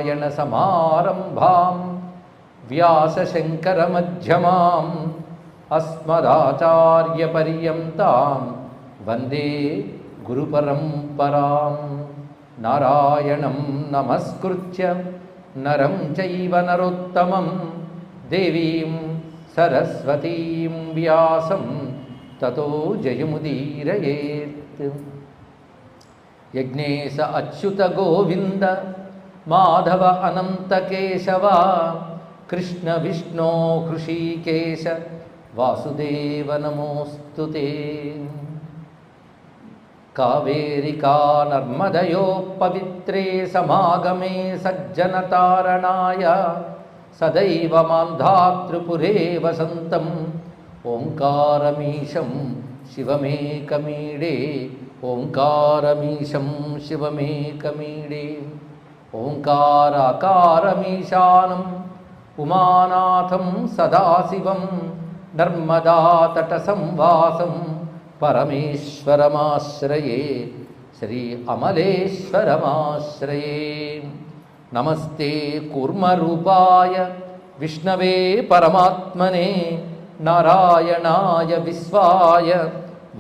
నారాయణ సమారంభాం వ్యాసశంకరమధ్యమాం అస్మదాచార్యపర్యంతాం వందే గురుపరంపరాం. నారాయణం నమస్కృత్య నరం చైవ నరోత్తమం దేవీం సరస్వతీం వ్యాసం తతో జయముదీరయేత్. యజ్ఞేశ అచ్యుత గోవింద మాధవ అనంత కేశవ కృష్ణ విష్ణో హృషీకేశ వాసుదేవ నమోస్తుతే. కావేరికా నర్మదయో పవిత్రే సమాగమే సజ్జనతారణాయ సదైవ మాంధాతృపురే వసంతం ఓంకారమీశం శివమేకమీడే. ఓంకారమీశం శివమేకమీడే. ఓంకారాకారమీశానం ఉమానాథం సదాశివం నర్మదాతట సంవాసం పరమేశ్వరమాశ్రయే శ్రీ అమలేశ్వరమాశ్రయే. నమస్తే కూర్మరూపాయ విష్ణవే పరమాత్మనే నారాయణాయ విశ్వాయ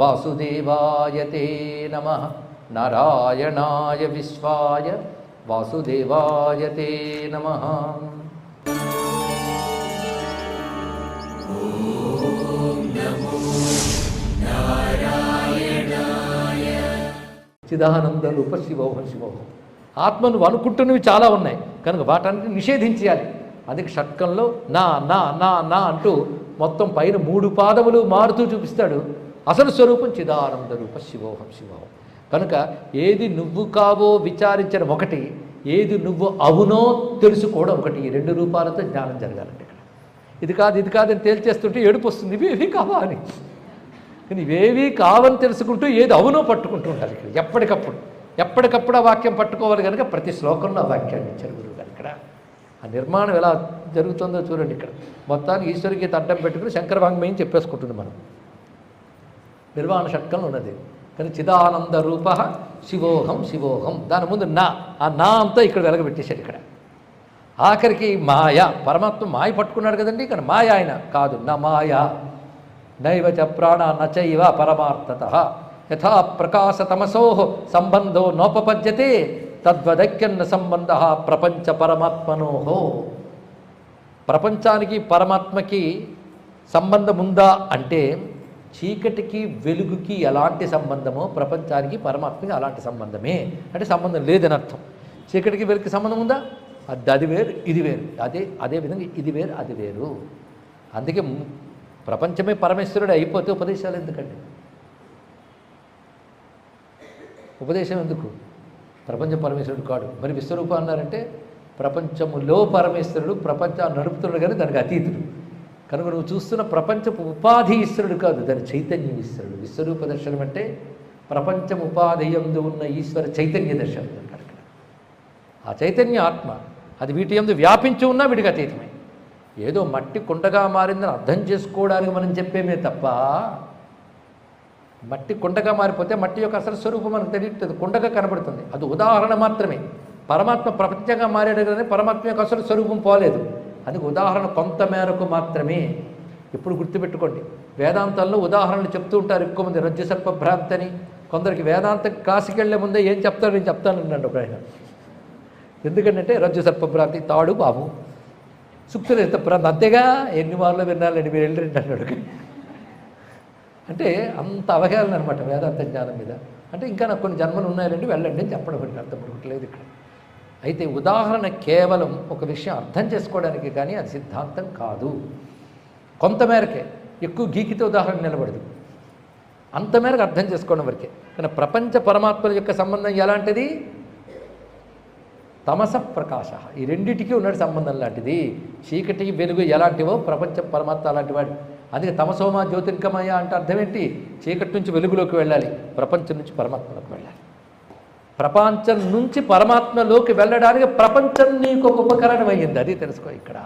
వాసుదేవాయ తే నమః. నారాయణాయ విశ్వాయ వాసుదేవాయ తే నమః. చిదానంద రూప శివోహం శివోహం. ఆత్మను అనుకుంటున్నవి చాలా ఉన్నాయి కనుక వాటన్నిటిని నిషేధించేయాలి. అందుకే షట్కంలో నా నా నా నా అంటూ మొత్తం పైన 3 పాదములు మారుతూ చూపిస్తాడు. అసలు స్వరూపం చిదానంద రూప శివోహం శివోహం. కనుక ఏది నువ్వు కావో విచారించడం ఒకటి, ఏది నువ్వు అవునో తెలుసుకోవడం ఒకటి. ఈ 2 రూపాలతో జ్ఞానం జరగాలంటే ఇక్కడ ఇది కాదు ఇది కాదని తేల్చేస్తుంటే ఏడుపు వస్తుంది, ఇవేవి కావా అని. కానీ ఇవేవి కావని తెలుసుకుంటూ ఏది అవునో పట్టుకుంటూ ఉండాలి. ఇక్కడ ఎప్పటికప్పుడు ఆ వాక్యం పట్టుకోవాలి కనుక ప్రతి శ్లోకంలో ఆ వాక్యాన్ని ఇచ్చారు గురువు గారు. ఇక్కడ ఆ నిర్మాణం ఎలా జరుగుతుందో చూడండి. ఇక్కడ మొత్తానికి ఈశ్వరికి అడ్డం పెట్టుకుని శంకర వాంగ్మయం చెప్పేసుకుంటుంది మనం. నిర్వాణ షట్కంలో ఉన్నది. కానీ చిదానంద రూప శివోహం శివోహం. దాని ముందు నా, ఆ నా అంతా ఇక్కడ వెలగబెట్టేశాడు. ఇక్కడ ఆఖరికి మాయ, పరమాత్మ మాయ పట్టుకున్నాడు కదండి. ఇక్కడ మాయ ఆయన కాదు, నా మాయ నైవ చ ప్రాణ నచైవ పరమార్థతః యథా ప్రకాశ తమసో సంబంధో నోపపద్యతే తద్వదక్యన్న సంబంధ ప్రపంచ పరమాత్మనోహో. ప్రపంచానికి పరమాత్మకి సంబంధం ఉందా అంటే చీకటికి వెలుగుకి ఎలాంటి సంబంధమో ప్రపంచానికి పరమాత్మకి అలాంటి సంబంధమే. అంటే సంబంధం లేదని అర్థం. చీకటికి వెలుగుకి సంబంధం ఉందా? అది వేరు ఇది వేరు. అదే విధంగా ఇది వేరు అది వేరు. అందుకే ప్రపంచమే పరమేశ్వరుడు అయిపోతే ఉపదేశాలు ఎందుకండి? ఉపదేశం ఎందుకు? ప్రపంచం పరమేశ్వరుడు కాడు. మరి విశ్వరూప అన్నారంటే ప్రపంచములో పరమేశ్వరుడు, ప్రపంచాన్ని నడుపుతున్నాడు కానీ దానికి అతీతుడు. కనుక నువ్వు చూస్తున్న ప్రపంచపు ఉపాధి ఈశ్వరుడు కాదు, దాని చైతన్యం ఈశ్వరుడు. విశ్వరూప దర్శనం అంటే ప్రపంచం ఉపాధి యందు ఉన్న ఈశ్వర చైతన్య దర్శనం అంటారు. ఇక్కడ ఆ చైతన్య ఆత్మ అది వీటి యందు వ్యాపించి ఉన్నా వీడికి అతీతమే. ఏదో మట్టి కుండగా మారిందని అర్థం చేసుకోవడానికి మనం చెప్పేమే తప్ప, మట్టి కుండగా మారిపోతే మట్టి యొక్క అసలు స్వరూపం మనకు తెలియట్లేదు, కుండగా కనబడుతుంది. అది ఉదాహరణ మాత్రమే. పరమాత్మ ప్రపంచంగా మారాడు కానీ పరమాత్మ యొక్క అసలు స్వరూపం పోలేదు. అందుకు ఉదాహరణ కొంత మేరకు మాత్రమే. ఇప్పుడు గుర్తుపెట్టుకోండి, వేదాంతాల్లో ఉదాహరణలు చెప్తూ ఉంటారు ఎక్కువ మంది. రజ్జు సర్ప భ్రాంతి అని. కొందరికి వేదాంతం క్లాసుకి వెళ్ళే ముందే ఏం చెప్తాడు నేను చెప్తానన్నాడు ఒక ఆయన. ఎందుకంటే రజ్జు సర్ప భ్రాంతి, తాడు బాబు, సుక్తులేత భ్రాంతి, అంతేగా ఎన్ని మార్లు వినాలండి మీరు వెళ్ళండి అన్నాడు. అంటే అంత అవహేళన అనమాట వేదాంత జ్ఞానం మీద. అంటే ఇంకా నాకు కొన్ని జన్మలు ఉన్నాయండి వెళ్ళండి అని చెప్పడం అర్థం పడుకోవట్లేదు ఇక్కడ. అయితే ఉదాహరణ కేవలం ఒక విషయం అర్థం చేసుకోవడానికి కానీ అది సిద్ధాంతం కాదు. కొంతమేరకే, ఎక్కువ గీకితే ఉదాహరణ నిలబడదు. అంతమేరకు అర్థం చేసుకోవడం వరకే. కానీ ప్రపంచ పరమాత్మల యొక్క సంబంధం ఎలాంటిది? తమస ప్రకాశ, ఈ రెండిటికి ఉన్నాడు సంబంధం లాంటిది. చీకటి వెలుగు ఎలాంటివో ప్రపంచ పరమాత్మ అలాంటి వాడు. అందుకే తమసోమా జ్యోతిర్గమయ అంటే అర్థం ఏంటి? చీకటి నుంచి వెలుగులోకి వెళ్ళాలి, ప్రపంచం నుంచి పరమాత్మలోకి వెళ్ళాలి. ప్రపంచం నుంచి పరమాత్మలోకి వెళ్ళడానికి ప్రపంచం నీకు ఒక ఉపకరణం అయ్యింది. అది తెలుసుకో ఇక్కడ.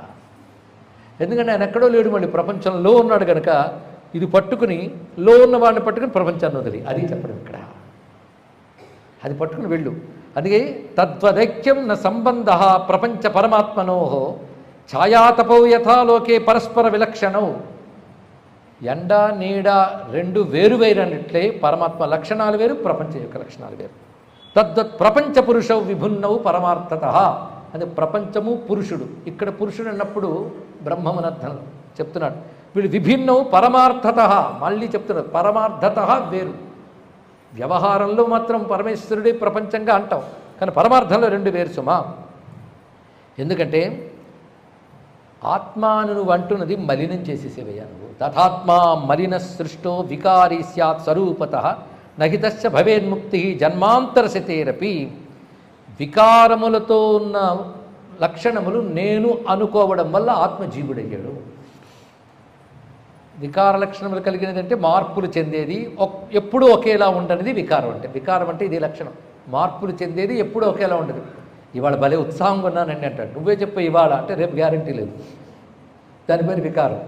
ఎందుకంటే ఆయన ఎక్కడో లేడు, మళ్ళీ ప్రపంచంలో ఉన్నాడు కనుక ఇది పట్టుకుని లో ఉన్న వాడిని పట్టుకుని ప్రపంచాన్ని వదిలి అది చెప్పడం ఇక్కడ. అది పట్టుకుని వెళ్ళు. అందుకే తద్వదైక్యం న సంబంధ ప్రపంచ పరమాత్మనో ఛాయాతపౌ యథాలోకే పరస్పర విలక్షణౌ. ఎండ నీడ రెండు వేరువేరన్నట్లే పరమాత్మ లక్షణాలు వేరు, ప్రపంచం యొక్క లక్షణాలు వేరు. తద్వత్ ప్రపంచ పురుషౌ విభిన్నౌ పరమార్థత. అది ప్రపంచము పురుషుడు. ఇక్కడ పురుషుడు అన్నప్పుడు బ్రహ్మమునర్థం చెప్తున్నాడు. వీళ్ళు విభిన్నౌ పరమార్థత, మళ్ళీ చెప్తున్నాడు పరమార్థత వేరు. వ్యవహారంలో మాత్రం పరమేశ్వరుడే ప్రపంచంగా అంటాం, కానీ పరమార్థంలో రెండు వేరు సుమా. ఎందుకంటే ఆత్మాను నువ్వు అంటున్నది మలినం చేసేసేవయ్యా నువ్వు. తథాత్మా మలిన సృష్టో వికారీ స్యాత్ స్వరూపత నహితస్య భవేన్ముక్తి జన్మాంతరశతేరపి. వికారములతో ఉన్న లక్షణములు నేను అనుకోవడం వల్ల ఆత్మజీవుడయ్యాడు. వికార లక్షణములు కలిగినదంటే మార్పులు చెందేది, ఎప్పుడూ ఒకేలా ఉండనిది వికారం అంటే. వికారం అంటే ఇది లక్షణం, మార్పులు చెందేది ఎప్పుడూ ఒకేలా ఉండదు. ఇవాళ భలే ఉత్సాహంగా ఉన్నానండి అంటాడు, నువ్వే చెప్పు ఇవాళ అంటే రేపు గ్యారంటీ లేదు, దాని పేరు వికారం.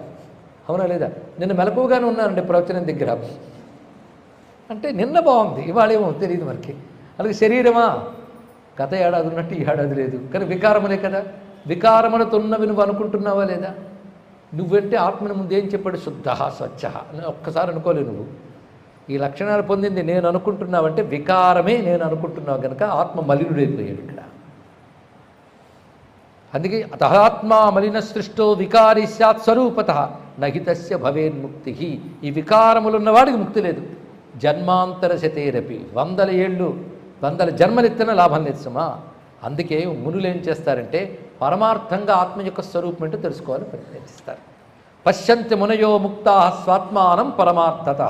అవునా లేదా? నిన్న మెలకువగానే ఉన్నానండి ప్రవచనం దగ్గర అంటే నిన్న బాగుంది, ఇవాళేమో తెలియదు మనకి. అలాగే శరీరమా గత ఏడాది ఉన్నట్టు ఈ ఏడాది లేదు, కానీ వికారములే కదా. వికారములతో ఉన్నవి నువ్వు అనుకుంటున్నావా లేదా? నువ్వంటే ఆత్మని ముందు ఏం చెప్పాడు? శుద్ధ స్వచ్ఛ అని ఒక్కసారి అనుకోలేవు. నువ్వు ఈ లక్షణాలు పొందింది నేను అనుకుంటున్నావంటే వికారమే నేను అనుకుంటున్నావు కనుక ఆత్మ మలినుడైపోయాడు ఇక్కడ. అందుకే అతహాత్మా మలిన సృష్టో వికారీ స్యాత్ స్వరూపత నహితస్య భవేన్ముక్తి. ఈ వికారములున్నవాడికి ముక్తి లేదు. జన్మాంతర శతేరపి, 100 ఏళ్ళు 100 జన్మలెత్తిన లాభం లేదు సుమా. అందుకే మునులు ఏం చేస్తారంటే పరమార్థంగా ఆత్మ యొక్క స్వరూపం ఏంటో తెలుసుకోవాలని ప్రయత్నిస్తారు. పశ్యంతి మునయో ముక్తా స్వాత్మానం పరమార్థత.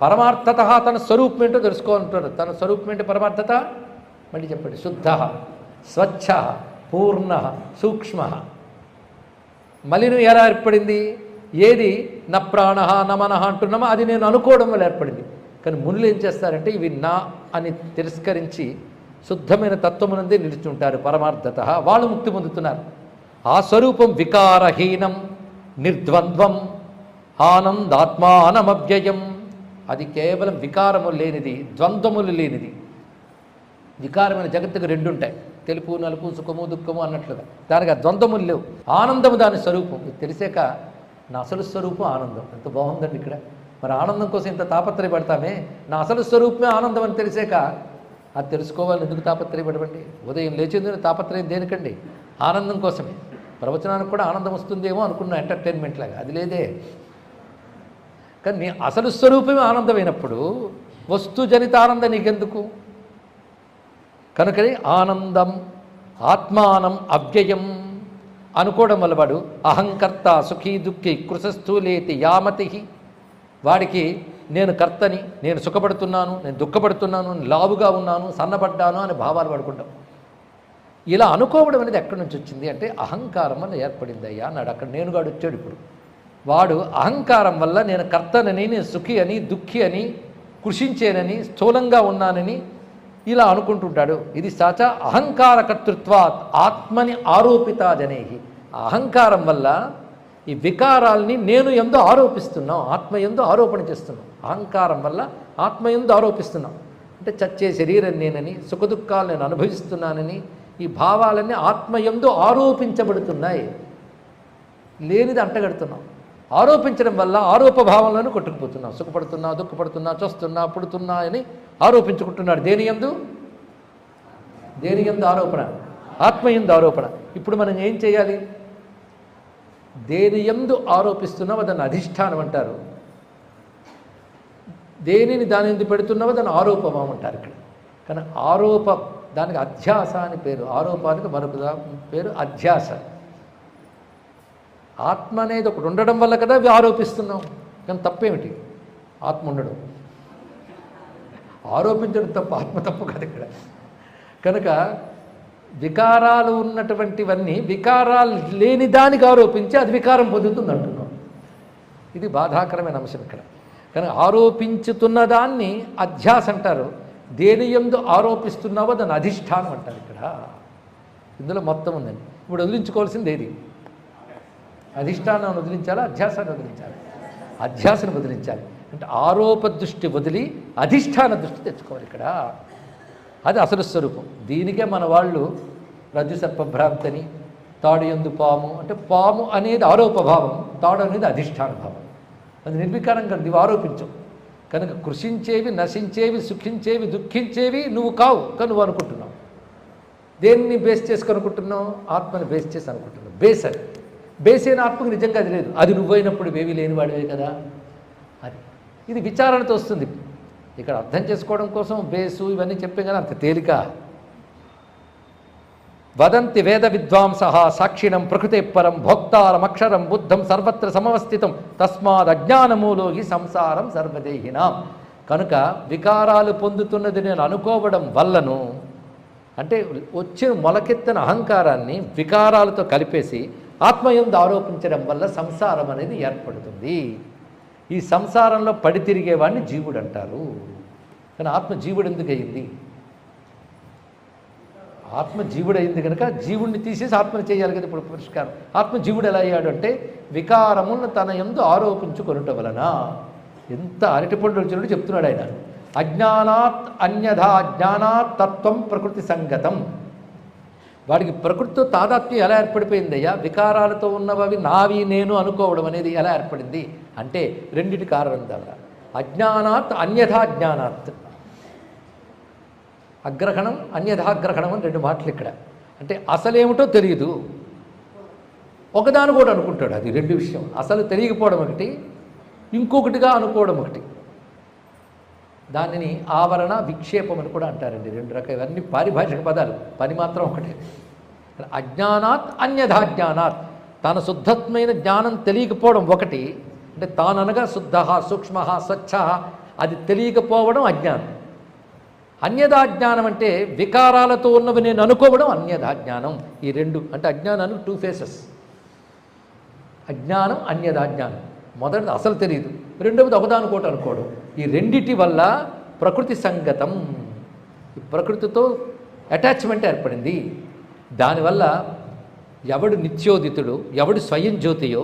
పరమార్థత తన స్వరూపం ఏంటో తెలుసుకోవాలంటారు. తన స్వరూపం ఏంటి పరమార్థత? మళ్ళీ చెప్పండి. శుద్ధ స్వచ్ఛ పూర్ణ సూక్ష్మ. మలినం ఎలా ఏర్పడింది? ఏది నా ప్రాణ నా మనః అంటున్నామో అది నేను అనుకోవడం వల్ల ఏర్పడింది. కానీ మునులు ఏం చేస్తారంటే ఇవి నా అని తిరస్కరించి శుద్ధమైన తత్వమునందే నిలుచుంటారు. పరమార్థత వాళ్ళు ముక్తి పొందుతున్నారు. ఆ స్వరూపం వికారహీనం నిర్ద్వంద్వం ఆనందాత్మానమవ్యయం. అది కేవలం వికారము లేనిది, ద్వంద్వములు లేనిది. వికారమైన జగత్తుకు 2 ఉంటాయి, తెలుపు నలుపు సుఖము దుఃఖము అన్నట్లుగా. దానికి ఆ ద్వంద్వములు లేవు. ఆనందము దాని స్వరూపం. ఇది తెలిసాక నా అసలు స్వరూపం ఆనందం. ఎంత బాగుందండి ఇక్కడ. మరి ఆనందం కోసం ఇంత తాపత్రయపడతామే. నా అసలు స్వరూపమే ఆనందం అని తెలిసాక అది తెలుసుకోవాలని ఎందుకు తాపత్రయపడవండి? ఉదయం లేచిందని తాపత్రయం దేనికండి? ఆనందం కోసమే. ప్రవచనానికి కూడా ఆనందం వస్తుందేమో అనుకున్నా, ఎంటర్టైన్మెంట్ లాగా. అది లేదే. కానీ నీ అసలు స్వరూపమే ఆనందమైనప్పుడు వస్తుజనిత ఆనందం నీకెందుకు? కనుకనే ఆనందం ఆత్మానం అవ్యయం అనుకోవడం వల్ల వాడు అహంకర్త సుఖీ దుఃఖి కృశస్థూలేతి యామతి. వాడికి నేను కర్తని, నేను సుఖపడుతున్నాను, నేను దుఃఖపడుతున్నాను, లావుగా ఉన్నాను, సన్నబడ్డాను అనే భావాలు పడుకుంటాం. ఇలా అనుకోవడం అనేది ఎక్కడి నుంచి వచ్చింది అంటే అహంకారం వల్ల ఏర్పడింది అయ్యా అన్నాడు. అక్కడ నేనుగాడు వచ్చాడు. ఇప్పుడు వాడు అహంకారం వల్ల నేను కర్తనని, నేను సుఖి అని, దుఃఖి అని, కృషించేనని, స్థూలంగా ఉన్నానని ఇలా అనుకుంటుంటాడు. ఇది సాచ అహంకార కర్తృత్వాత్ ఆత్మని ఆరోపితాదనేహి. అహంకారం వల్ల ఈ వికారాల్ని నేను ఎందు ఆరోపిస్తున్నాం, ఆత్మ ఎందు ఆరోపణ చేస్తున్నాం. అహంకారం వల్ల ఆత్మ ఎందు ఆరోపిస్తున్నాం అంటే చచ్చే శరీరం నేనని, సుఖదుఖాలు నేను అనుభవిస్తున్నానని ఈ భావాలన్నీ ఆత్మ ఎందు ఆరోపించబడుతున్నాయి. లేనిది అంటగడుతున్నాం. ఆరోపించడం వల్ల ఆరోపభావంలోనే కొట్టుకుపోతున్నాం. సుఖపడుతున్నా, దుఃఖపడుతున్నా, చూస్తున్నా, పుడుతున్నా అని ఆరోపించుకుంటున్నాడు. దేని యందు? దేని యందు ఆరోపణ? ఆత్మ యందు ఆరోపణ. ఇప్పుడు మనం ఏం చేయాలి? దేని యందు ఆరోపిస్తున్నావో దాన్ని అధిష్టానం అంటారు. దేనిని దాని ఎందు పెడుతున్నావో దాన్ని ఆరోపభావం అంటారు ఇక్కడ. కానీ ఆరోప దానికి అధ్యాస అని పేరు. ఆరోపానికి మరొక పేరు అధ్యాస. ఆత్మ అనేది ఒకటి ఉండడం వల్ల కదా అవి ఆరోపిస్తున్నాం. కానీ తప్పేమిటి? ఆత్మ ఉండడం. ఆరోపించడం తప్పు, ఆత్మ తప్పు కాదు ఇక్కడ. కనుక వికారాలు ఉన్నటువంటివన్నీ వికారాలు లేని దానికి ఆరోపించి అది వికారం పొందుతుంది అంటున్నాం. ఇది బాధాకరమైన అంశం ఇక్కడ. కానీ ఆరోపించుతున్న దాన్ని అధ్యాస అంటారు. దేని యందు ఆరోపిస్తున్నావో దాన్ని అధిష్టానం అంటారు ఇక్కడ. ఇందులో మొత్తం ఉందండి. ఇప్పుడు వదిలించుకోవాల్సింది ఏది? అధిష్టానాన్ని వదిలించాలా, అధ్యాసాన్ని వదిలించాలి? అధ్యాసను వదిలించాలి. అంటే ఆరోప దృష్టి వదిలి అధిష్టాన దృష్టి తెచ్చుకోవాలి ఇక్కడ. అది అసలు స్వరూపం. దీనికే మన వాళ్ళు రజ్జు సర్పభ్రాంతని, తాడు యందు పాము అంటే పాము అనేది ఆరోపభావం, తాడు అనేది అధిష్టాన భావం. అది నిర్వికారంగా నువ్వు ఆరోపించవు. కనుక కృషించేవి, నశించేవి, సుఖించేవి, దుఃఖించేవి నువ్వు కావు కానీ నువ్వు అనుకుంటున్నావు. దేన్ని బేస్ చేసుకొని అనుకుంటున్నావు? ఆత్మని బేస్ చేసి అనుకుంటున్నావు. బేస్ అని బేస్ అయిన ఆత్మకు నిజంగా అది లేదు. అది నువ్వైనప్పుడు ఏమీ లేనివాడివే కదా. అది ఇది విచారణతో వస్తుంది. ఇక్కడ అర్థం చేసుకోవడం కోసం బేసు ఇవన్నీ చెప్పే కదా, అంత తేలిక. వదంతి వేద విద్వాంస సాక్షిణం ప్రకృతే పరం భోక్తారమక్షరం బుద్ధం సర్వత్ర సమవస్థితం తస్మాద్ అజ్ఞానమూలో హి సంసారం సర్వదేహినాం. కనుక వికారాలు పొందుతున్నది నేను అనుకోవడం వల్లను, అంటే వచ్చిన మొలకెత్తిన అహంకారాన్ని వికారాలతో కలిపేసి ఆత్మయందు ఆరోపించడం వల్ల సంసారం అనేది ఏర్పడుతుంది. ఈ సంసారంలో పడి తిరిగేవాడిని జీవుడు అంటారు. కానీ ఆత్మ జీవుడు ఎందుకు అయింది? ఆత్మ జీవుడు అయింది కనుక జీవుడిని తీసేసి ఆత్మని చేయాలి కదా. ఇప్పుడు పరిష్కారం ఆత్మ జీవుడు ఎలా అయ్యాడు అంటే వికారములను తన యందు ఆరోపించుకొనుట వలన. ఎంత అరటిపండు వచ్చినట్టు చెప్తున్నాడు ఆయన. అజ్ఞానాత్ అన్యథా జ్ఞానాత్ తత్వం ప్రకృతి సంగతం. వాడికి ప్రకృతితో తాదాత్మ్యం ఎలా ఏర్పడిపోయిందయ్యా? వికారాలతో ఉన్నవి నావి నేను అనుకోవడం అనేది ఎలా ఏర్పడింది అంటే రెండిటి కారణం ద్వారా. అజ్ఞానాత్ అన్యథా జ్ఞానాత్, అగ్రహణం అన్యథాగ్రహణం అని రెండు మాటలు ఇక్కడ. అంటే అసలేమిటో తెలియదు, ఒకదాని కూడా అనుకుంటాడు. అది రెండు విషయం. అసలు తెలియకపోవడం ఒకటి, ఇంకొకటిగా అనుకోవడం ఒకటి. దానిని ఆవరణ విక్షేపం అని కూడా అంటారండి. రెండు రకాలు. ఇవన్నీ పారిభాషిక పదాలు, పని మాత్రం ఒకటే. అజ్ఞానాత్ అన్యథా జ్ఞానాత్, తన శుద్ధత్మైన జ్ఞానం తెలియకపోవడం ఒకటి, అంటే తాననగా శుద్ధ సూక్ష్మ స్వచ్ఛ అది తెలియకపోవడం అజ్ఞానం. అన్యథాజ్ఞానం అంటే వికారాలతో ఉన్నవి నేను అనుకోవడం అన్యథాజ్ఞానం. ఈ రెండు అంటే అజ్ఞానానికి టూ ఫేసెస్. అజ్ఞానం అన్యథాజ్ఞానం. మొదటిది అసలు తెలియదు, రెండవది ఒకదానుకోటి అనుకోవడం. ఈ రెండిటి వల్ల ప్రకృతి సంగతం, ఈ ప్రకృతితో అటాచ్మెంట్ ఏర్పడింది. దానివల్ల ఎవడు నిత్యోదితుడు, ఎవడు స్వయం జ్యోతియో,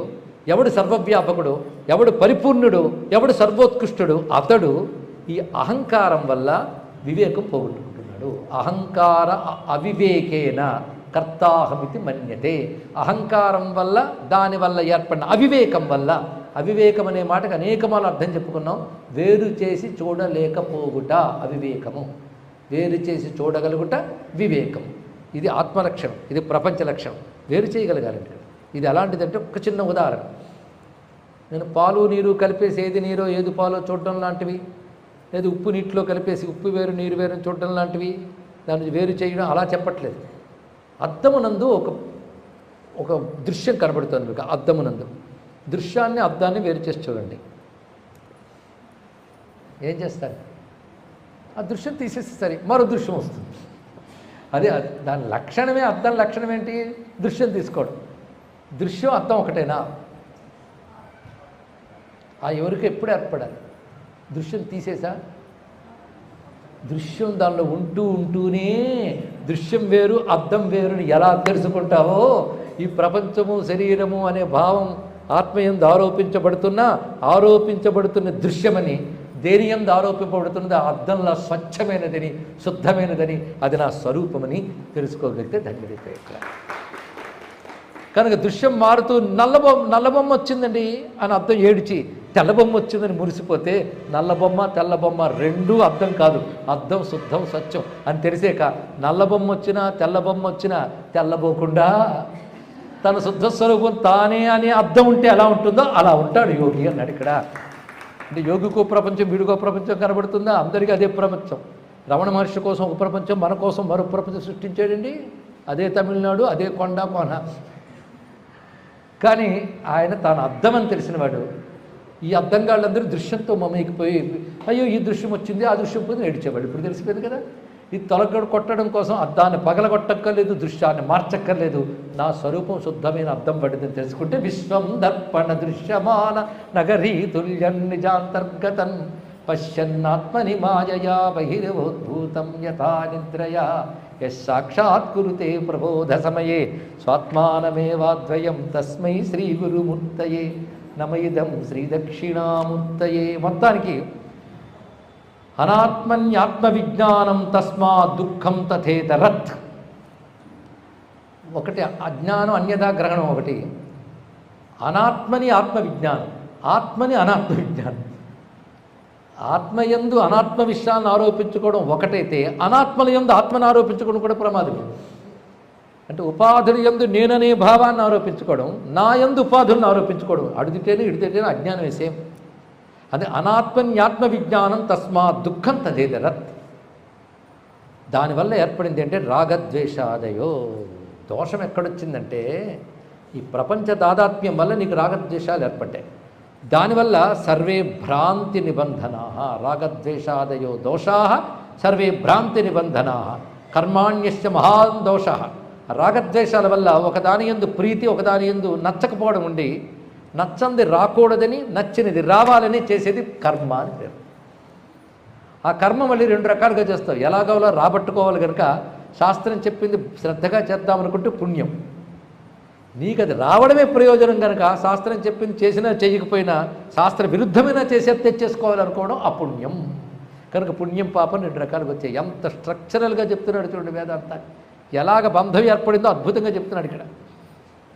ఎవడు సర్వవ్యాపకుడు, ఎవడు పరిపూర్ణుడు, ఎవడు సర్వోత్కృష్టుడు అతడు ఈ అహంకారం వల్ల వివేకం పోగొట్టుకుంటున్నాడు. అహంకార అవివేకేన కర్తాహమితి మన్యతే. అహంకారం వల్ల దానివల్ల ఏర్పడిన అవివేకం వల్ల, అవివేకం అనే మాటకు అనేకమాలు అర్థం చెప్పుకున్నాం. వేరు చేసి చూడలేకపోగుట అవివేకము, వేరు చేసి చూడగలుగుట వివేకం. ఇది ఆత్మలక్షణం, ఇది ప్రపంచ లక్షణం. వేరు చేయగలగాలంటే ఇది ఎలాంటిదంటే ఒక చిన్న ఉదాహరణ. నేను పాలు నీరు కలిపేసి ఏది నీరో ఏది పాలో చూడడం లాంటివి, లేదు ఉప్పు నీటిలో కలిపేసి ఉప్పు వేరు నీరు వేరు చూడడం లాంటివి, దాన్ని వేరు చేయడం అలా చెప్పట్లేదు. అద్దమునందు ఒక దృశ్యం కనబడుతుంది మీకు. అద్దమునందు దృశ్యాన్ని అద్దాన్ని వేరు చేసి చూడండి. ఏం చేస్తారు? ఆ దృశ్యం తీసేసి సరే మరో దృశ్యం వస్తుంది. అదే దాని లక్షణమే, అద్దం లక్షణం ఏంటి? దృశ్యం తీసుకోవడం. దృశ్యం అద్దం ఒకటేనా? ఆ ఎవరికి ఎప్పుడు ఏర్పడాలి? దృశ్యం తీసేసా? దృశ్యం దానిలో ఉంటూనే దృశ్యం వేరు అద్దం వేరుని ఎలా తెలుసుకుంటావో, ఈ ప్రపంచము శరీరము అనే భావం ఆత్మయందు ఆరోపించబడుతున్న దృశ్యమని దేని యందు ఆరోపింపబడుతున్నది అద్దంలా స్వచ్ఛమైనదని శుద్ధమైనదని అది నా స్వరూపమని తెలుసుకోగలిగితే ధన్యుడిపోయాడు. కనుక దృశ్యం మారుతూ నల్లబొమ్మ వచ్చిందండి అని అద్దం ఏడిచి తెల్లబొమ్మ వచ్చిందని మురిసిపోతే నల్లబొమ్మ తెల్లబొమ్మ రెండూ అద్దం కాదు, అద్దం శుద్ధం స్వచ్ఛం అని తెలిసాక నల్లబొమ్మ వచ్చినా తెల్లబొమ్మ వచ్చినా తెల్లబోకుండా తన శుద్ధ స్వరూపం తానే అనే అద్దం ఉంటే ఎలా ఉంటుందో అలా ఉంటాడు యోగి అన్నాడు ఇక్కడ. అంటే యోగికో ప్రపంచం వీడికో ప్రపంచం కనబడుతుందా? అందరికీ అదే ప్రపంచం. రమణ మహర్షి కోసం ఒక ప్రపంచం, మన కోసం మరో ప్రపంచం సృష్టించాడండి. అదే తమిళనాడు, అదే కొండ కోన. కానీ ఆయన తాను అద్దమని తెలిసినవాడు. ఈ అద్దంగాళ్ళందరూ దృశ్యంతో మమేకిపోయి అయ్యో ఈ దృశ్యం వచ్చింది ఆ దృశ్యం పోతే ఏడిచేవాడు. ఇప్పుడు తెలిసిపోయింది కదా. ఈ తొలగడు కొట్టడం కోసం అద్దాన్ని పగలగొట్టక్కర్లేదు, దృశ్యాన్ని మార్చక్కర్లేదు. నా స్వరూపం శుద్ధమైన అద్దం పడిందని తెలుసుకుంటే విశ్వం దర్పణ దృశ్యమాన నగరీ తుల్యం నిజాంతర్గతం పశ్యన్నాత్మని మాయయా బహిర్భూతం యథా నిద్రయా యస్సాక్షాత్ కురుతే ప్రబోధ సమయే స్వాత్మానమేవాద్వయం తస్మై శ్రీ గురుమూర్తయే నమయిదం శ్రీ దక్షిణామూర్తయే. మొత్తానికి అనాత్మన్యాత్మవిజ్ఞానం తస్మా దుఃఖం తథేతరత్. ఒకటి అజ్ఞానం, అన్యథా గ్రహణం ఒకటి, అనాత్మని ఆత్మవిజ్ఞానం, ఆత్మని అనాత్మ విజ్ఞానం. ఆత్మయందు అనాత్మ విషయాలను ఆరోపించుకోవడం ఒకటైతే అనాత్మల యందు ఆత్మను ఆరోపించుకోవడం కూడా ప్రమాదమే. అంటే ఉపాధుల యందు నేననే భావాన్ని ఆరోపించుకోవడం, నా యందు ఉపాధులను ఆరోపించుకోవడం, అడిగితేనే ఇడితేనే అజ్ఞానం సేమ్. అదే అనాత్మన్యాత్మ విజ్ఞానం తస్మా దుఃఖం తదేదరత్. దానివల్ల ఏర్పడింది అంటే రాగద్వేషాదయో. దోషం ఎక్కడొచ్చిందంటే ఈ ప్రపంచ తాదాత్మ్యం వల్ల నీకు రాగద్వేషాలు ఏర్పడ్డాయి. దానివల్ల సర్వే భ్రాంతి నిబంధనా. రాగద్వేషాదయో దోషా సర్వే భ్రాంతి నిబంధనా కర్మాణ్యస్య మహాన్ దోష. రాగద్వేషాల వల్ల ఒకదాని యందు ప్రీతి, ఒకదాని యందు నచ్చకపోవడం ఉండి, నచ్చంది రాకూడదని నచ్చినది రావాలని చేసేది కర్మ అని పేరు. ఆ కర్మ మళ్ళీ రెండు రకాలుగా చేస్తావు. ఎలాగోలా రాబట్టుకోవాలి కనుక శాస్త్రం చెప్పింది శ్రద్ధగా చేద్దామనుకుంటే పుణ్యం. నీకు అది రావడమే ప్రయోజనం కనుక శాస్త్రం చెప్పింది చేసినా చేయకపోయినా శాస్త్ర విరుద్ధమైన చేసే తెచ్చేసుకోవాలనుకోవడం అపుణ్యం. కనుక పుణ్యం పాపం రెండు రకాలుగా వచ్చాయి. ఎంత స్ట్రక్చరల్గా చెప్తున్నాడు చూడండి వేదాంతాన్ని. ఎలాగ బంధం ఏర్పడిందో అద్భుతంగా చెప్తున్నాడు ఇక్కడ.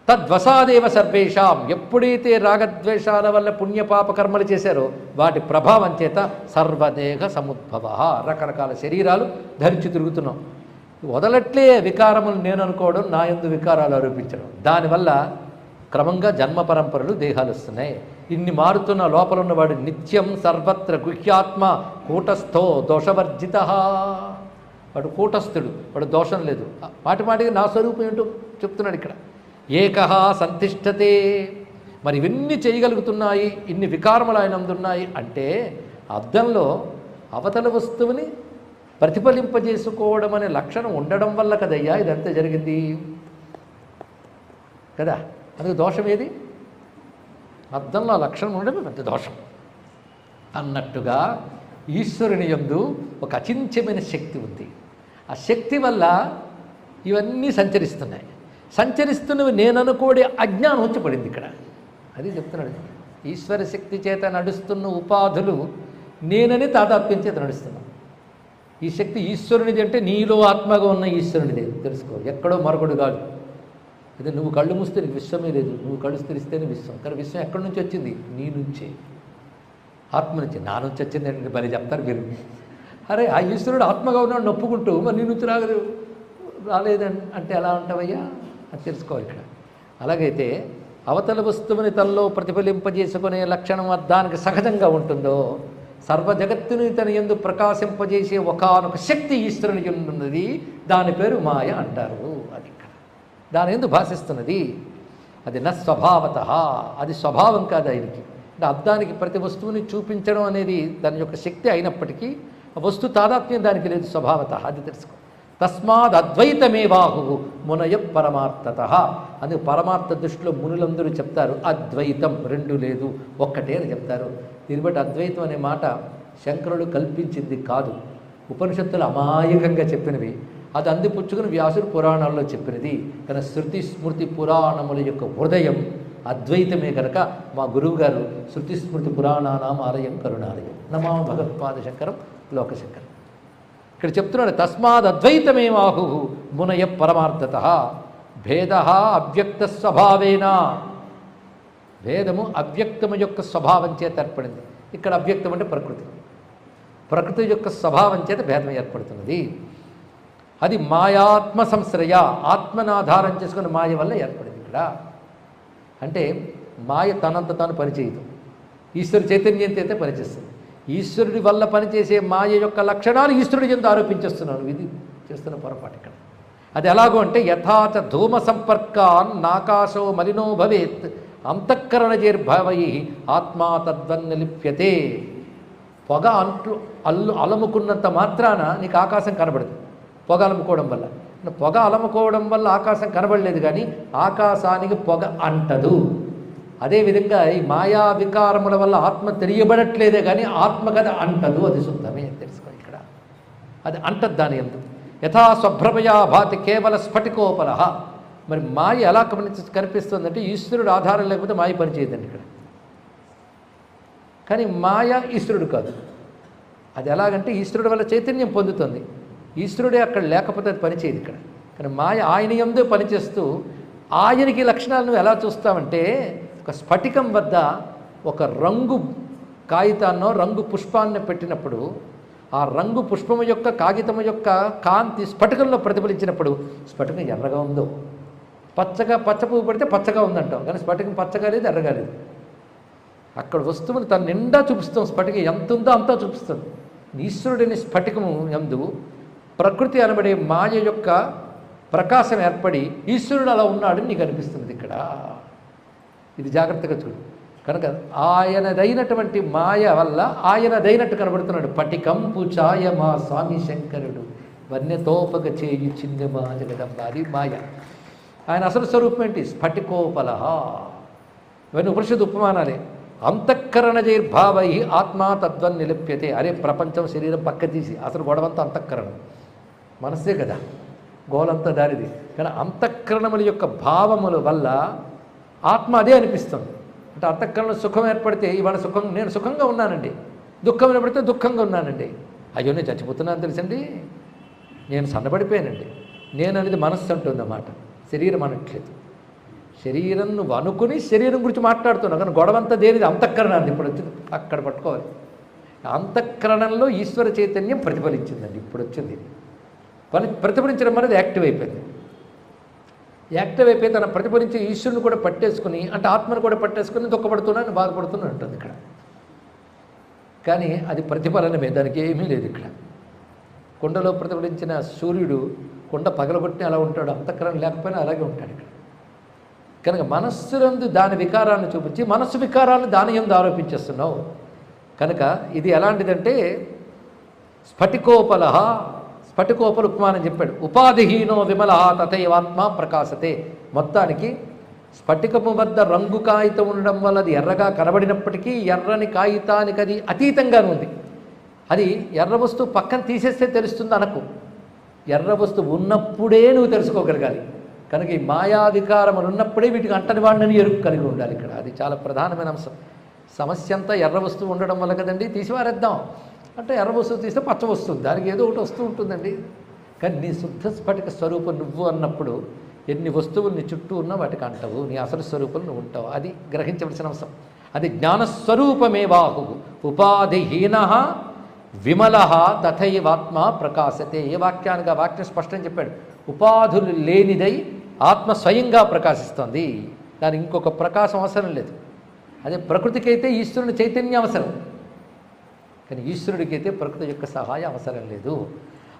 తద్వసాదేవ సర్వేషాం. ఎప్పుడైతే రాగద్వేషాల వల్ల పుణ్యపాప కర్మలు చేశారో వాటి ప్రభావం చేత సర్వదేహ సముద్భవ. రకరకాల శరీరాలు ధరించి తిరుగుతున్నాం. వదలట్లే వికారములు నేను అనుకోవడం, నా యందు వికారాలు ఆరోపించడం. దానివల్ల క్రమంగా జన్మ పరంపరలు దేహాలు వస్తున్నాయి. ఇన్ని మారుతున్న లోపల ఉన్నవాడు నిత్యం సర్వత్ర గుహ్యాత్మ కూటస్థో దోషవర్జిత. వాడు కూటస్థుడు, వాడు దోషం లేదు. మాటిమాటికి నా స్వరూపం ఏంటో చెప్తున్నాడు ఇక్కడ. ఏకహ సంతిష్టతే. మరి ఇవన్నీ చేయగలుగుతున్నాయి, ఇన్ని వికారములు ఆయన అందున్నాయి అంటే అద్దంలో అవతల వస్తువుని ప్రతిఫలింపజేసుకోవడం అనే లక్షణం ఉండడం వల్ల కదయ్యా ఇదంతా జరిగింది కదా. అందుకు దోషం ఏది? అద్దంలో ఆ లక్షణం ఉండడమే పెద్ద దోషం అన్నట్టుగా ఈశ్వరుని యందు ఒక అచింత్యమైన శక్తి ఉంది. ఆ శక్తి వల్ల ఇవన్నీ సంచరిస్తున్నాయి. సంచరిస్తున్నవి నేననుకోడే అజ్ఞానం వచ్చి పడింది ఇక్కడ. అది చెప్తున్నాడు. ఈశ్వర శక్తి చేత నడుస్తున్న ఉపాధులు నేనని తాదాత్మ్యం చేత నడుస్తున్నాం. ఈ శక్తి ఈశ్వరునిది అంటే నీలో ఆత్మగా ఉన్న ఈశ్వరునిదే తెలుసుకో. ఎక్కడో మరొకడు కాదు. అదే నువ్వు కళ్ళు మూస్తే నీకు విశ్వమే లేదు, నువ్వు కళ్ళు తెరిస్తేనే విశ్వం. కానీ విశ్వం ఎక్కడి నుంచి వచ్చింది? నీ నుంచే, ఆత్మ నుంచి. నా నుంచి వచ్చింది అంటే మరి చెప్తారు మీరు. అరే ఆ ఈశ్వరుడు ఆత్మగా ఉన్నాడు నొప్పుకుంటూ మరి నీ నుంచి రాలేదని అంటే ఎలా ఉంటావయ్యా అది తెలుసుకోవాలి ఇక్కడ. అలాగైతే అవతల వస్తువుని తనలో ప్రతిఫలింపజేసుకునే లక్షణం దానికి సహజంగా ఉంటుందో, సర్వ జగత్తుని తన యందు ప్రకాశింపజేసే ఒకానొక శక్తి ఈశ్వరుని ఉన్నది. దాని పేరు మాయ అంటారు. అది ఇక్కడ దాని యందు భాషిస్తున్నది. అది నా స్వభావత, అది స్వభావం కాదు ఆయనకి. అంటే అద్దానికి ప్రతి వస్తువుని చూపించడం అనేది దాని యొక్క శక్తి అయినప్పటికీ వస్తు తాదాత్మ్యం దానికి లేదు స్వభావత. అది తెలుసుకో. తస్మాద్ అద్వైతమేవాహు మునయ పరమార్థత. అది పరమార్థ దృష్టిలో మునులందరూ చెప్తారు అద్వైతం రెండు లేదు ఒక్కటే అని చెప్తారు. దీన్ని బట్టి అద్వైతం అనే మాట శంకరులు కల్పించింది కాదు, ఉపనిషత్తులు అమాయకంగా చెప్పినవి. అది అందిపుచ్చుకుని వ్యాసుడు పురాణాల్లో చెప్పినది. కానీ శృతి స్మృతి పురాణముల యొక్క హృదయం అద్వైతమే కనుక మా గురువుగారు శృతి స్మృతి పురాణానాం ఆలయం కరుణాలయం నమా భగవత్పాద శంకరం లోకశంకరం. ఇక్కడ చెప్తున్నాడు తస్మాద్ అద్వైతమేవాహు మునయ పరమార్థత. భేద అవ్యక్త స్వభావేన. భేదము అవ్యక్తము యొక్క స్వభావం చేత ఏర్పడింది. ఇక్కడ అవ్యక్తం అంటే ప్రకృతి. ప్రకృతి యొక్క స్వభావం చేత భేదం ఏర్పడుతున్నది. అది మాయాత్మ సంశ్రయ. ఆత్మను ఆధారం చేసుకుని మాయ వల్ల ఏర్పడింది ఇక్కడ. అంటే మాయ తనంత తాను పనిచేయదు, ఈశ్వరు చైతన్యంతో అయితే పనిచేస్తుంది. ఈశ్వరుడి వల్ల పనిచేసే మాయ యొక్క లక్షణాలు ఈశ్వరుడి యందు ఆరోపించేస్తున్నాను. ఇది చేస్తున్న పొరపాటు ఇక్కడ. అది ఎలాగో అంటే యథాచ ధూమ సంపర్కాన్ నాకాశో మలినో భవేత్ అంతఃకరణజైర్భవై ఆత్మా తద్వన్న లిప్యతే. పొగ అలముకున్నంత మాత్రాన నీకు ఆకాశం కనబడదు పొగ అలముకోవడం వల్ల. పొగ అలముకోవడం వల్ల ఆకాశం కనబడలేదు, కానీ ఆకాశానికి పొగ అంటదు. అదేవిధంగా ఈ మాయా వికారముల వల్ల ఆత్మ తెలియబడట్లేదే కానీ ఆత్మ కదా అంటదు. అది శుద్ధమే తెలుసుకో ఇక్కడ. అది అంటదు దాని యందు. యథా స్వభ్రమయా భాతి కేవల స్ఫటికోపల. మరి మాయ ఎలా కనిపిస్తుందంటే ఈశ్వరుడు ఆధారం లేకపోతే మాయ పనిచేయదండి ఇక్కడ. కానీ మాయ ఈశ్వరుడు కాదు. అది ఎలాగంటే ఈశ్వరుడు వల్ల చైతన్యం పొందుతుంది. ఈశ్వరుడే అక్కడ లేకపోతే అది పనిచేయదు ఇక్కడ. కానీ మాయ ఆయన యందే పనిచేస్తూ ఆయనకి లక్షణాలను ఎలా చూస్తామంటే, ఒక స్ఫటికం వద్ద ఒక రంగు కాగితాన్నో రంగు పుష్పాన్ని పెట్టినప్పుడు ఆ రంగు పుష్పము యొక్క కాగితము యొక్క కాంతి స్ఫటికంలో ప్రతిఫలించినప్పుడు స్ఫటికం ఎర్రగా ఉందో, పచ్చ పువ్వు పడితే పచ్చగా ఉందంటాం, కానీ స్ఫటికం పచ్చగా లేదు, ఎర్రగా లేదు. అక్కడ వస్తువుని తన నిండా చూపిస్తాం. స్ఫటికం ఎంత ఉందో అంతా చూపిస్తుంది. ఈశ్వరుడిని స్ఫటికము యందు ప్రకృతి అనబడే మాయ యొక్క ప్రకాశం ఏర్పడి ఈశ్వరుడు అలా ఉన్నాడని నీకు అనిపిస్తుంది ఇక్కడ. ఇది జాగ్రత్తగా చూడు. కనుక ఆయనదైనటువంటి మాయ వల్ల ఆయనదైనట్టు కనబడుతున్నాడు. పటికంపు ఛాయ మా స్వామి శంకరుడు వన్యతోపగ చేయి చిన్నమా జగదంబ. అది మాయ. ఆయన అసలు స్వరూపం ఏంటి? స్ఫటికోపలహ. ఇవన్నీ ఉపనిషత్తు ఉపమానాలే. అంతఃకరణ జైర్భావై ఆత్మా తద్వన్ నిలిప్యతే. అరే ప్రపంచం శరీరం పక్క తీసి అసలు గొడవంతా అంతఃకరణం, మనస్సే కదా గోలంతా దారిది. కానీ అంతఃకరణముల యొక్క భావముల వల్ల ఆత్మ అదే అనిపిస్తుంది. అంటే అంతఃకరణ సుఖం ఏర్పడితే ఇవాళ నేను సుఖంగా ఉన్నానండి, దుఃఖం ఏర్పడితే దుఃఖంగా ఉన్నానండి. అయ్యో నేను చచ్చిపోతున్నాను తెలుసండి, నేను సన్నబడిపోయానండి. నేను అనేది మనస్సు అంటుందన్నమాట, శరీరం అనట్లేదు. శరీరం నువ్వు అనుకుని శరీరం గురించి మాట్లాడుతున్నావు, కానీ గొడవంతా దేనిది? అంతఃకరణాన్ని. ఇప్పుడు వచ్చింది అక్కడ పట్టుకోవాలి. అంతఃకరణంలో ఈశ్వర చైతన్యం ప్రతిఫలించిందండి. ఇప్పుడు వచ్చింది ప్రతిఫలించడం అనేది యాక్టివ్ అయిపోయింది. యాక్టివ్ అయిపోయి తన ప్రతిఫలించి ఈశ్వరుని కూడా పట్టేసుకుని, అంటే ఆత్మను కూడా పట్టేసుకుని దుఃఖపడుతున్నాను, బాధపడుతున్నాను ఉంటుంది ఇక్కడ. కానీ అది ప్రతిఫలనమే, దానికి ఏమీ లేదు ఇక్కడ. కుండలో ప్రతిఫలించిన సూర్యుడు కుండ పగలగొట్టి అలా ఉంటాడు, అంతఃకరణ లేకపోయినా అలాగే ఉంటాడు ఇక్కడ. కనుక మనస్సులందు దాని వికారాన్ని చూపించి మనస్సు వికారాలను దాని యందు ఆరోపించేస్తున్నావు. కనుక ఇది ఎలాంటిదంటే స్ఫటికోపలహ. స్ఫటికోపల ఉపమానం చెప్పాడు. ఉపాధిహీనో విమల తథైవాత్మ ప్రకాశతే. మొత్తానికి స్ఫటికము వద్ద రంగు కాగితం ఉండడం వల్ల అది ఎర్రగా కనబడినప్పటికీ ఎర్రని కాగితానికి అది అతీతంగానే ఉంది. అది ఎర్ర వస్తువు పక్కన తీసేస్తే తెలుస్తుంది అనకు. ఎర్ర వస్తువు ఉన్నప్పుడే నువ్వు తెలుసుకోగలగాలి. కనుక ఈ మాయా వికారములు ఉన్నప్పుడే వీటికి అంటని వాడిని ఎరుపు కలిగి ఉండాలి ఇక్కడ. అది చాలా ప్రధానమైన అంశం. సమస్య అంతా ఎర్ర వస్తువు ఉండడం వల్ల కదండి, తీసివారేద్దాం అంటే ఎర్ర వస్తువు తీస్తే పచ్చ వస్తుంది, దానికి ఏదో ఒకటి వస్తూ ఉంటుందండి. కానీ నీ శుద్ధ స్ఫటిక స్వరూపం నువ్వు అన్నప్పుడు ఎన్ని వస్తువులు నీ చుట్టూ ఉన్నా వాటికి అంటవు, నీ అసలు స్వరూపం నువ్వు ఉంటావు. అది గ్రహించవలసిన అంశం. అది జ్ఞానస్వరూపమేవాహు ఉపాధిహీన విమల తథైవాత్మ ప్రకాశతే. ఏ వాక్యానికి ఆ వాక్యం స్పష్టం చెప్పాడు. ఉపాధులు లేనిదై ఆత్మ స్వయంగా ప్రకాశిస్తుంది, దానికి ఇంకొక ప్రకాశం అవసరం లేదు. అదే ప్రకృతికైతే ఈశ్వరుని చైతన్యం అవసరం, కానీ ఈశ్వరుడికైతే ప్రకృతి యొక్క సహాయం అవసరం లేదు.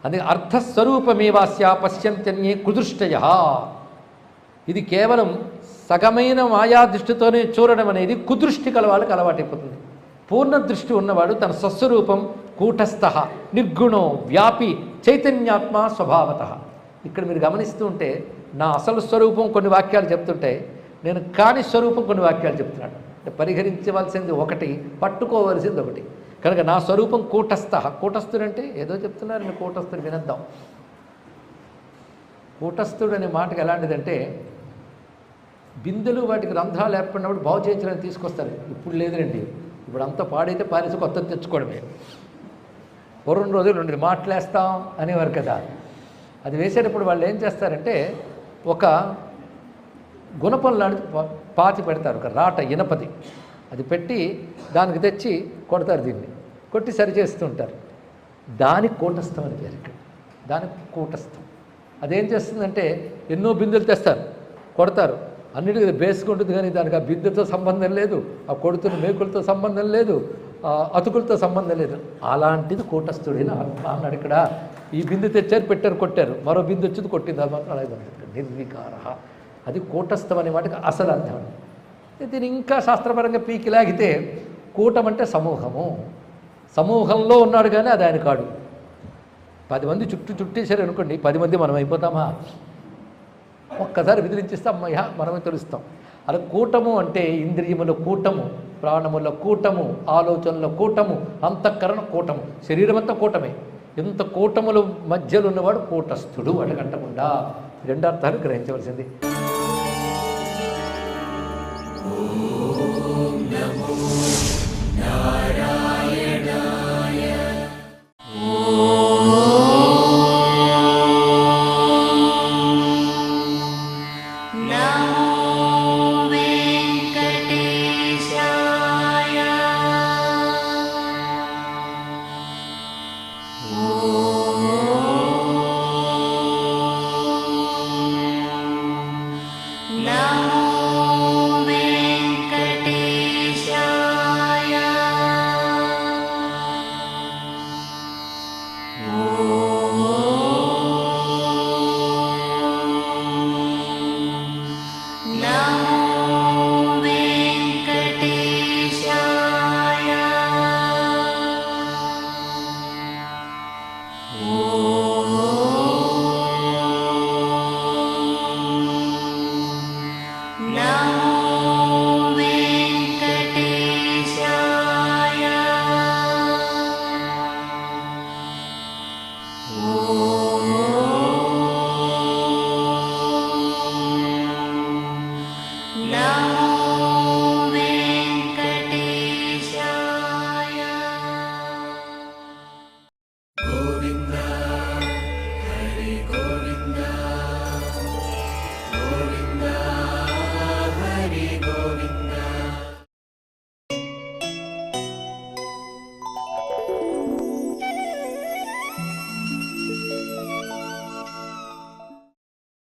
అందుకే అర్థస్వరూపమేవాస్య పశ్యంత్యన్యే కుదృష్టయ. ఇది కేవలం సగమైన మాయా దృష్టితోనే చూడడం అనేది కుదృష్టి కల వాళ్ళకి అలవాటైపోతుంది. పూర్ణ దృష్టి ఉన్నవాడు తన స్వస్వరూపం కూటస్థ నిర్గుణో వ్యాపి చైతన్యాత్మ స్వభావత. ఇక్కడ మీరు గమనిస్తూ ఉంటే నా అసలు స్వరూపం కొన్ని వాక్యాలు చెప్తుంటే నేను కాని స్వరూపం కొన్ని వాక్యాలు చెప్తున్నాడు. పరిహరించవలసింది ఒకటి, పట్టుకోవలసింది ఒకటి. కనుక నా స్వరూపం కూటస్థ. కూటస్థుడంటే ఏదో చెప్తున్నారు, నేను కూటస్థుడు వినద్దాం. కూటస్థుడు అనే మాటకు ఎలాంటిదంటే బిందెలు వాటికి రంధ్రాలు ఏర్పడినప్పుడు బాగు చేయించడానికి తీసుకొస్తారు. ఇప్పుడు లేదురండి, ఇప్పుడు అంతా పాడైతే పారేసి కొత్తది తెచ్చుకోవడమే. పూర్వం రోజులు 2 మాటలేస్తాం అనేవారు కదా. అది వేసేటప్పుడు వాళ్ళు ఏం చేస్తారంటే ఒక గుణపం లాంటి పాతి పెడతారు, ఒక రాట ఇనపది. అది పెట్టి దానికి తెచ్చి కొడతారు, దీన్ని కొట్టి సరి చేస్తుంటారు. దానికి కూటస్థం అని పేరు ఇక్కడ. దానికి కూటస్థం. అదేం చేస్తుందంటే ఎన్నో బిందెలు తెస్తారు, కొడతారు, అన్నిటికీ బేసుకుంటుంది, కానీ దానికి ఆ బిందెతో సంబంధం లేదు, ఆ కొడుతున్న మేకులతో సంబంధం లేదు, అతుకులతో సంబంధం లేదు. అలాంటిది కూటస్థుడైన ఆత్మ అన్నాడు ఇక్కడ. ఈ బిందె తెచ్చారు, పెట్టారు, కొట్టారు, మరో బిందె వచ్చింది, కొట్టింది, అది మాత్రం అలాగే ఉంది. నిర్వికార. అది కూటస్థం అనే వాటికి అసలు అర్థం. దీన్ని ఇంకా శాస్త్రపరంగా పీకి లాగితే కూటం అంటే సమూహము. సమూహంలో ఉన్నాడు కానీ అది ఆయన కాడు. 10 మంది చుట్టేశారు అనుకోండి, 10 మంది మనం అయిపోతామా? ఒక్కసారి విదిలించిస్తే అమ్మయ్య మనమే తెలుస్తాం. అలా కూటము అంటే ఇంద్రియముల కూటము, ప్రాణముల కూటము, ఆలోచనల కూటము, అంతఃకరణ కూటము, శరీరం అంతా కూటమే. ఇంత కూటముల మధ్యలో ఉన్నవాడు కూటస్థుడు. అడగంటకుండా 2 అర్థాలు గ్రహించవలసింది. ఓం నమో